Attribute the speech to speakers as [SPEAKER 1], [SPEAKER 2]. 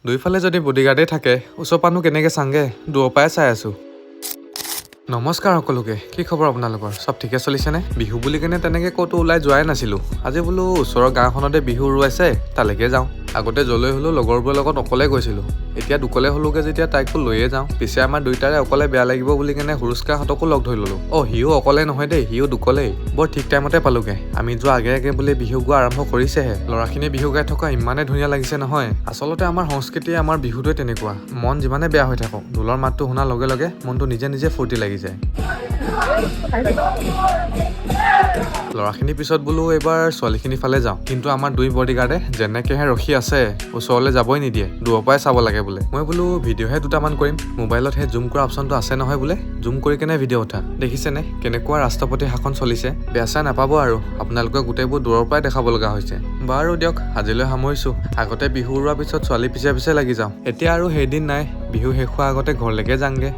[SPEAKER 1] দুইফালে যদি বডিগাৰ্ডে থাকে ওচৰ পানো কেনেকে চাংগে দূৰৰ পৰাই চাই আছো নমস্কাৰ সকলোকে কি খবৰ আপোনালোকৰ সব ঠিকে চলিছেনে বিহু বুলি কেনে তেনেকে ক'তো ওলাই যোৱাই নাছিলো আজি বোলো ওচৰৰ গাঁওখনতে বিহু উৰুৱাইছে তালৈকে যাওঁ আগতে জলৈ হলো লগৰবোৰৰ লগত অকলে গৈছিলো এতিয়া দুকলে হলোগে যেতিয়া তাইকো লৈয়ে যাওঁ পিছে আমাৰ দুইটাৰে অকলে বেয়া লাগিব বুলি কেনে হুৰুস্কা হতকো লগ ধৰি ললো হিও অকলে নহয় দেই হিও দুকলেই বৰ ঠিক টাইমতে পালোগে আমি যোৱা আগে আগে বোলে বিহু গোৱা আৰম্ভ কৰিছেহে ল'ৰাখিনি বিহু গাই থকা ইমানে ধুনীয়া লাগিছে নহয় আচলতে আমাৰ সংস্কৃতি আমাৰ বিহুটোৱে তেনেকুৱা মন যিমানে বেয়া হৈ থাকক ঢোলৰ মাতটো শুনাৰ লগে লগে মনটো নিজে নিজে ফূৰ্তি লাগি যায় ল'ৰাখিনি পিছত বোলো এইবাৰ ছোৱালীখিনি ফালে যাওঁ কিন্তু আমাৰ দুই বডিগাৰ্ডে যেনেকেহে ৰখি আছে ওচৰলৈ যাবই নিদিয়ে দূৰৰ পৰাই চাব লাগে বোলে মই বোলো ভিডিঅ'হে দুটামান কৰিম মোবাইলত হে জুম কৰা অপশ্যনটো আছে নহয় বোলে জুম কৰি কেনে ভিডিঅ' উঠা দেখিছেনে কেনেকুৱা ৰাষ্ট্ৰপতি শাসন চলিছে বেয়া চাই নাপাব আৰু আপোনালোকে গোটেইবোৰ দূৰৰ পৰাই দেখাব লগা হৈছে বাৰু দিয়ক আজিলৈ সামৰিছো আগতে বিহু উৰুৱাৰ পিছত ছোৱালী পিছে পিছে লাগি যাওঁ এতিয়া আৰু সেইদিন নাই বিহু শেষ হোৱাৰ আগতে ঘৰলৈকে যাংগে